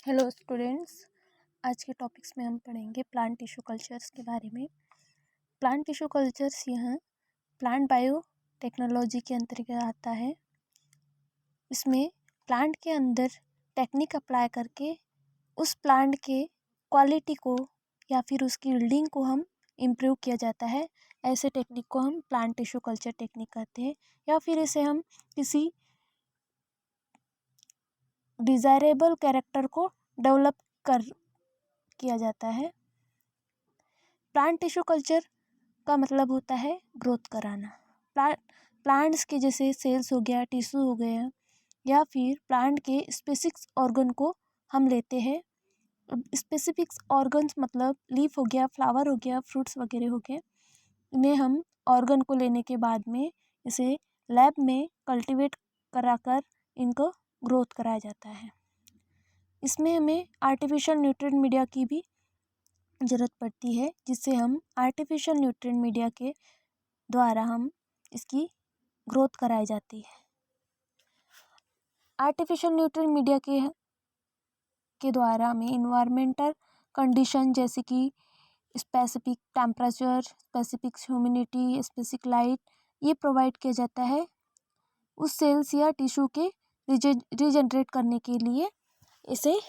Hello students. आज के topics में हम पढ़ेंगे प्लांट टिश्यू कल्चर्स के बारे में। प्लांट टिश्यू कल्चर्स यह प्लांट बायो टेक्नोलॉजी के अंतर्गत आता है। इसमें प्लांट के अंदर टेक्निक अप्लाई करके उस प्लांट के क्वालिटी को या फिर उसकी यील्डिंग को हम इम्प्रूव किया जाता है। ऐसे टेक्निक को हम प्लांट टिश्यू कल्चर टेक्निक कहते हैं, या फिर इसे हम किसी डिज़ायरेबल कैरेक्टर को डेवलप कर किया जाता है। प्लांट टिश्यू कल्चर का मतलब होता है ग्रोथ कराना। प्लांट्स के जैसे सेल्स हो गया, टिश्यू हो गया, या फिर प्लांट के स्पेसिफिक ऑर्गन को हम लेते हैं। स्पेसिफिक ऑर्गन्स मतलब लीफ हो गया, फ्लावर हो गया, फ्रूट्स वगैरह हो गए। इन्हें हम ऑर्गन को लेने के बाद में इसे लैब में कल्टीवेट कराकर इनको ग्रोथ कराया जाता है। इसमें हमें आर्टिफिशियल न्यूट्रिएंट मीडिया की भी ज़रूरत पड़ती है, जिससे हम आर्टिफिशियल न्यूट्रिएंट मीडिया के द्वारा हम इसकी ग्रोथ कराई जाती है। आर्टिफिशियल न्यूट्रिएंट मीडिया के द्वारा हमें इन्वायरमेंटल कंडीशन जैसे कि specific temperature, specific humidity, specific light ये प्रोवाइड किया जाता है उस सेल्स या टिश्यू के रीजनरेट करने के लिए। इसे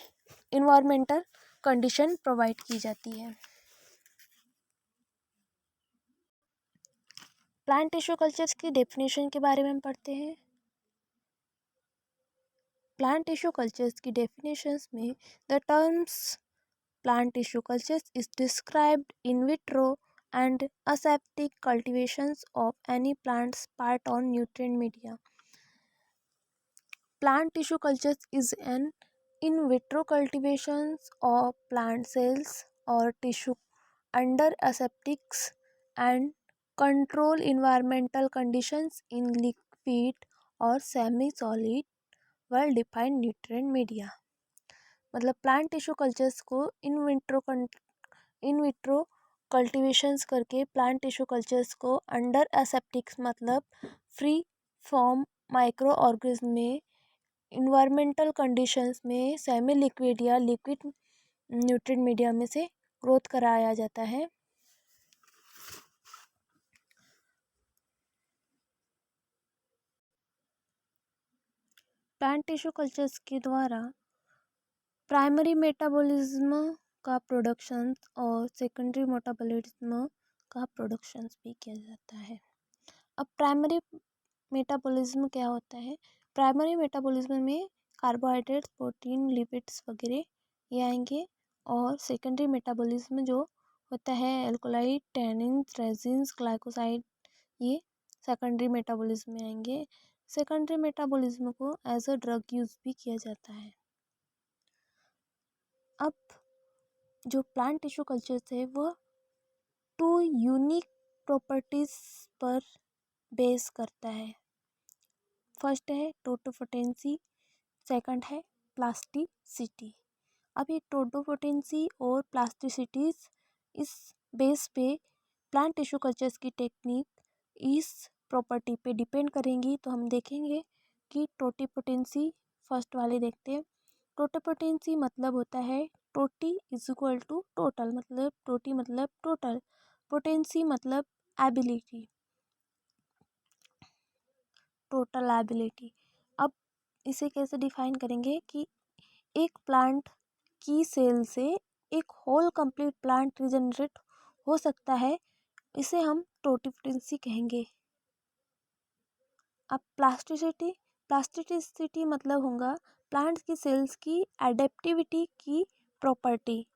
इन्वायरमेंटल कंडीशन प्रोवाइड की जाती है। प्लांट टिश्यू कल्चर्स की डेफिनेशन के बारे में हम पढ़ते हैं। प्लांट टिश्यू कल्चर्स की डेफिनेशंस में the terms plant tissue cultures is described in vitro and aseptic cultivations of any plant's part on nutrient media. Plant tissue cultures is an in vitro cultivations of plant cells or tissue under aseptics and control environmental conditions in liquid or semi-solid well-defined nutrient media. मतलब plant tissue cultures को in vitro कल्टीवेशंस करके plant tissue cultures को under एसेप्टिक्स मतलब free form micro organism में environmental conditions में semi liquid या liquid nutrient media में से ग्रोथ कराया जाता है। प्लांट टिश्यू कल्चर्स के द्वारा प्राइमरी मेटाबॉलिज्म का प्रोडक्शन और सेकेंडरी मेटाबॉलिज्म का प्रोडक्शन भी किया जाता है। अब प्राइमरी मेटाबॉलिज्म क्या होता है? प्राइमरी मेटाबॉलिज्म में कार्बोहाइड्रेट्स, प्रोटीन, लिपिड्स वगैरह ये आएंगे, और सेकेंडरी मेटाबॉलिज्म जो होता है एल्कोलाइट, टैनिन्स, रेजिन्स, ग्लाइकोसाइड ये सेकेंडरी मेटाबॉलिज्म में आएंगे। सेकेंडरी मेटाबॉलिज्म को एज अ ड्रग यूज भी किया जाता है। अब जो प्लांट टिश्यू कल्चर्स है वो 2 यूनिक प्रॉपर्टीज पर बेस करता है। फर्स्ट है टोटोपोटेंसी, सेकंड है प्लास्टिसिटी। अब ये टोटोपोटेंसी और प्लास्टिसिटीज इस बेस पे प्लांट टिश्यू कल्चर्स की टेक्निक इस प्रॉपर्टी पे डिपेंड करेंगी। तो हम देखेंगे कि टोटोपोटेंसी फर्स्ट वाले देखते हैं। टोटोपोटेंसी मतलब होता है टोटी इज इक्वल टू टोटल, मतलब टोटी मतलब टोटल, पोटेंसी मतलब एबिलिटी, टोटल एबिलिटी। अब इसे कैसे डिफाइन करेंगे कि एक प्लांट की सेल से एक होल कंप्लीट प्लांट रिजनरेट हो सकता है, इसे हम टोटिपोटेंसी कहेंगे। अब प्लास्टिसिटी मतलब होगा प्लांट की सेल्स की एडेप्टिविटी की प्रॉपर्टी,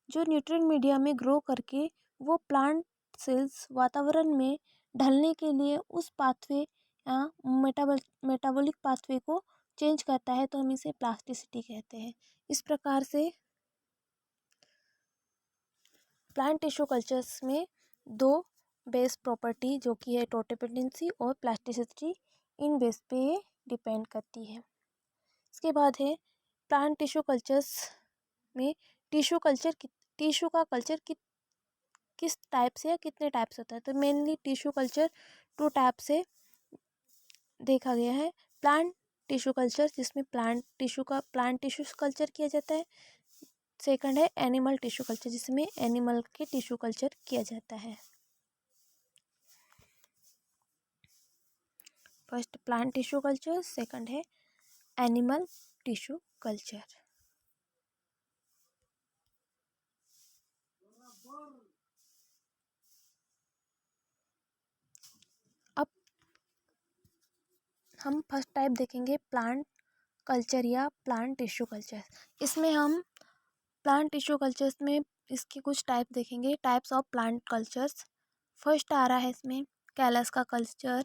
जो न्यूट्रिएंट मीडिया में ग्रो करके वो प्लांट सेल्स वातावरण में ढलने के लिए उस पाथवे या मेटाबॉलिक पाथवे को चेंज करता है, तो हम इसे प्लास्टिसिटी कहते हैं। इस प्रकार से प्लांट टिश्यू कल्चर्स में 2 बेस प्रॉपर्टी जो कि है टोटोपोटेंसी और प्लास्टिसिटी, इन बेस पे ये डिपेंड करती है। इसके बाद है प्लांट टिश्यू कल्चर्स में टिश्यू का कल्चर किस टाइप से या कितने टाइप से होता है? तो मेनली टिश्यू कल्चर 2 टाइप से देखा गया है। प्लांट टिश्यू कल्चर जिसमें प्लांट टिश्यू कल्चर किया जाता है। सेकंड है एनिमल टिश्यू कल्चर जिसमें एनिमल के टिश्यू कल्चर किया जाता है। First plant tissue culture, second है एनिमल टिश्यू कल्चर। अब हम फर्स्ट टाइप देखेंगे प्लांट कल्चर या प्लांट टिश्यू कल्चर। इसमें हम प्लांट टिश्यू कल्चर्स में इसके कुछ टाइप देखेंगे, types of plant cultures. First आ रहा है इसमें कैलस का culture,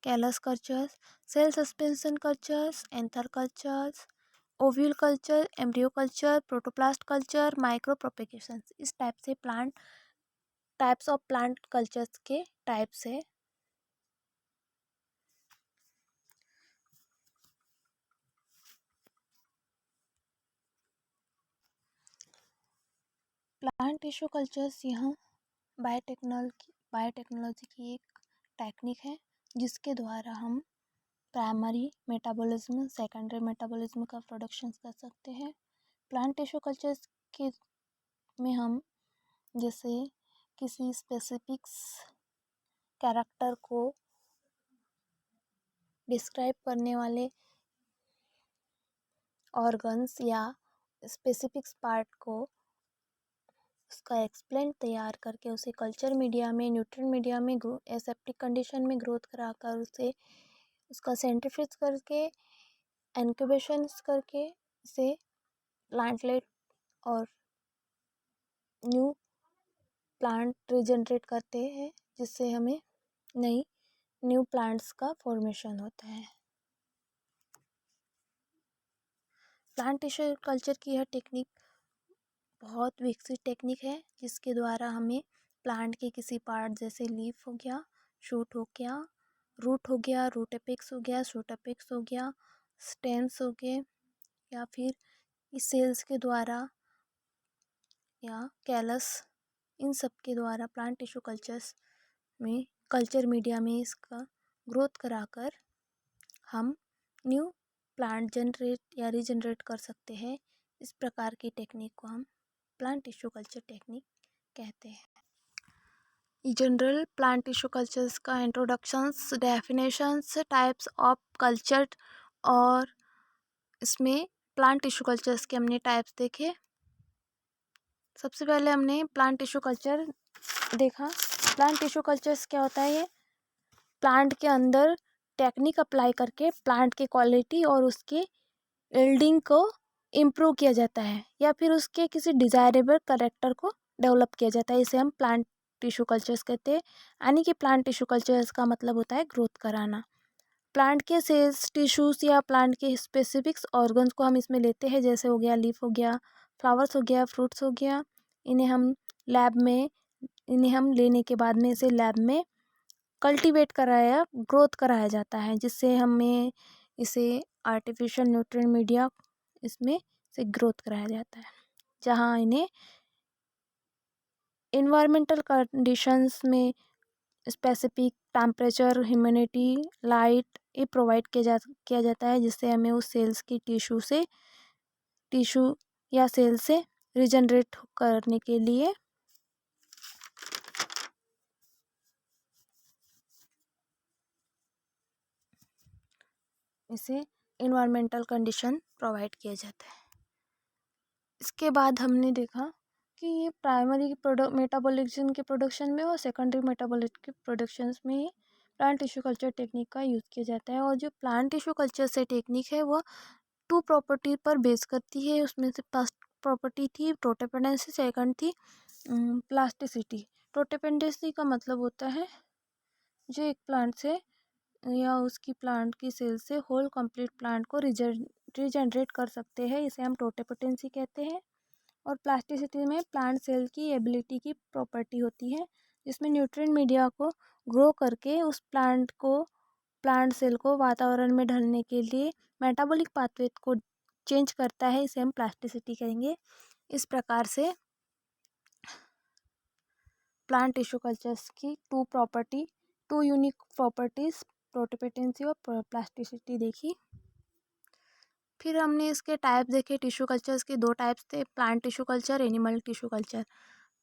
callus cultures, cell suspension cultures, anther cultures, ovule culture, embryo culture, protoplast culture, micropropagation. इस टाइप से टाइप्स ऑफ प्लांट कल्चर्स के टाइप्स है। प्लांट टिश्यू कल्चर्स यहाँ बायोटेक्नोलॉजी की एक टेक्निक है जिसके द्वारा हम प्राइमरी मेटाबॉलिज्म, सेकेंडरी मेटाबॉलिज्म का प्रोडक्शन कर सकते हैं। प्लांट टिश्यू कल्चर्स के में हम जैसे किसी स्पेसिफिक्स कैरेक्टर को डिस्क्राइब करने वाले ऑर्गन्स या स्पेसिफिक्स पार्ट को उसका एक्सप्लेन तैयार करके उसे कल्चर मीडिया में, न्यूट्रिएंट मीडिया में एसेप्टिक कंडीशन में ग्रोथ कराकर उसे उसका सेंट्रीफ्यूज करके इनक्यूबेशन करके उसे प्लांटलेट और न्यू प्लांट रिजनरेट करते हैं जिससे हमें न्यू प्लांट्स का फॉर्मेशन होता है। प्लांट टिश्यू कल्चर की यह टेक्निक बहुत विकसित टेक्निक है जिसके द्वारा हमें प्लांट के किसी पार्ट जैसे लीफ हो गया, शूट हो गया, रूट हो गया, रूट एपेक्स हो गया, शूट एपेक्स हो गया, स्टेम्स हो गए, या फिर इस सेल्स के द्वारा या कैलस, इन सब के द्वारा प्लांट टिश्यू कल्चर्स में कल्चर मीडिया में इसका ग्रोथ कराकर हम न्यू प्लांट जनरेट या रीजनरेट कर सकते हैं। इस प्रकार की टेक्निक को हम प्लांट टिश्यू कल्चर टेक्निक कहते हैं। जनरल प्लांट टिश्यू कल्चर्स का introductions, definitions, types of culture, और इसमें प्लांट टिश्यू कल्चर्स के हमने टाइप्स देखे। सबसे पहले हमने प्लांट टिश्यू कल्चर देखा। प्लांट टिश्यू कल्चर्स क्या होता है? ये प्लांट के अंदर टेक्निक अप्लाई करके प्लांट की क्वालिटी और उसके यील्डिंग को इम्प्रूव किया जाता है या फिर उसके किसी डिज़ायरेबल कैरेक्टर को डेवलप किया जाता है। इसे हम प्लांट टिश्यू कल्चर्स कहते हैं। यानी कि प्लांट टिश्यू कल्चर्स का मतलब होता है ग्रोथ कराना। प्लांट के सेल्स, टिश्यूज़ या प्लांट के स्पेसिफिक्स ऑर्गन्स को हम इसमें लेते हैं, जैसे हो गया लीफ हो गया, फ्लावर्स हो गया, फ्रूट्स हो गया। इन्हें हम लेने के बाद में इसे लैब में कल्टीवेट कराया, ग्रोथ कराया जाता है, जिससे हमें इसे आर्टिफिशियल न्यूट्रिएंट मीडिया इसमें से ग्रोथ कराया जाता है, जहाँ इन्हें इन्वायरमेंटल कंडीशंस में स्पेसिफिक टेम्परेचर, ह्यूमिडिटी, लाइट ये प्रोवाइड किया जाता है, जिससे हमें उस सेल्स की टिश्यू या सेल से रिजनरेट करने के लिए इसे इन्वायरमेंटल कंडीशन प्रोवाइड किया जाता है। इसके बाद हमने देखा कि ये प्राइमरी मेटाबॉलिज्म के प्रोडक्शन में और सेकेंडरी मेटाबॉलिज्म के प्रोडक्शंस में प्लांट टिश्यू कल्चर टेक्निक का यूज़ किया जाता है। और जो प्लांट टिश्यू कल्चर से टेक्निक है वो 2 प्रॉपर्टी पर बेस करती है। उसमें से फर्स्ट प्रॉपर्टी थी प्रोटेपेंडेंसी, सेकंड थी प्लास्टिसिटी। प्रोटेपेंडेंसी का मतलब होता है जो एक प्लांट से या उसकी प्लांट की सेल से होल कंप्लीट प्लांट को रिजनरेट कर सकते हैं, इसे हम टोटेपोटेंसी कहते हैं। और प्लास्टिसिटी में प्लांट सेल की एबिलिटी की प्रॉपर्टी होती है, जिसमें न्यूट्रिएंट मीडिया को ग्रो करके उस प्लांट सेल को वातावरण में ढलने के लिए मेटाबॉलिक पाथवे को चेंज करता है, इसे हम प्लास्टिसिटी कहेंगे। इस प्रकार से प्लांट टिश्यू कल्चर्स की टू यूनिक प्रॉपर्टीज प्रोटोपेटेंसी और प्लास्टिसिटी देखी। फिर हमने इसके टाइप देखे। टिश्यू कल्चर्स के दो टाइप्स थे, plant tissue culture, animal tissue culture.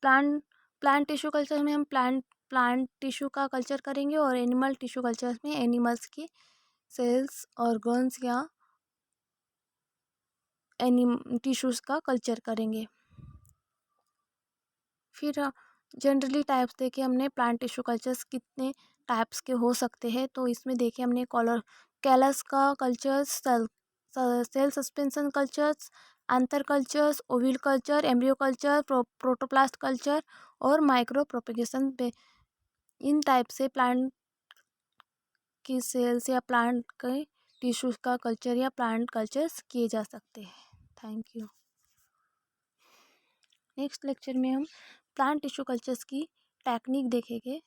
Plant plant tissue culture में हम प्लांट टिश्यू का कल्चर करेंगे और एनिमल टिश्यू कल्चर में एनिमल्स की सेल्स, ऑर्गन्स या टिश्यूज़ का कल्चर करेंगे। फिर जनरली टाइप्स देखे हमने प्लांट टिश्यू कल्चर्स कितने टाइप्स के हो सकते हैं। तो इसमें देखे हमने कैलस का कल्चर्स, सेल सस्पेंशन कल्चर्स, आंतर cultures, ओविल culture, embryo culture, protoplast culture और माइक्रो प्रोपेगेशन पे। इन टाइप से प्लांट की सेल्स या प्लांट के टिश्यूज़ का कल्चर या प्लांट कल्चर्स किए जा सकते हैं। Thank you. नेक्स्ट लेक्चर में हम प्लांट टिश्यू कल्चर्स की टेक्निक देखेंगे।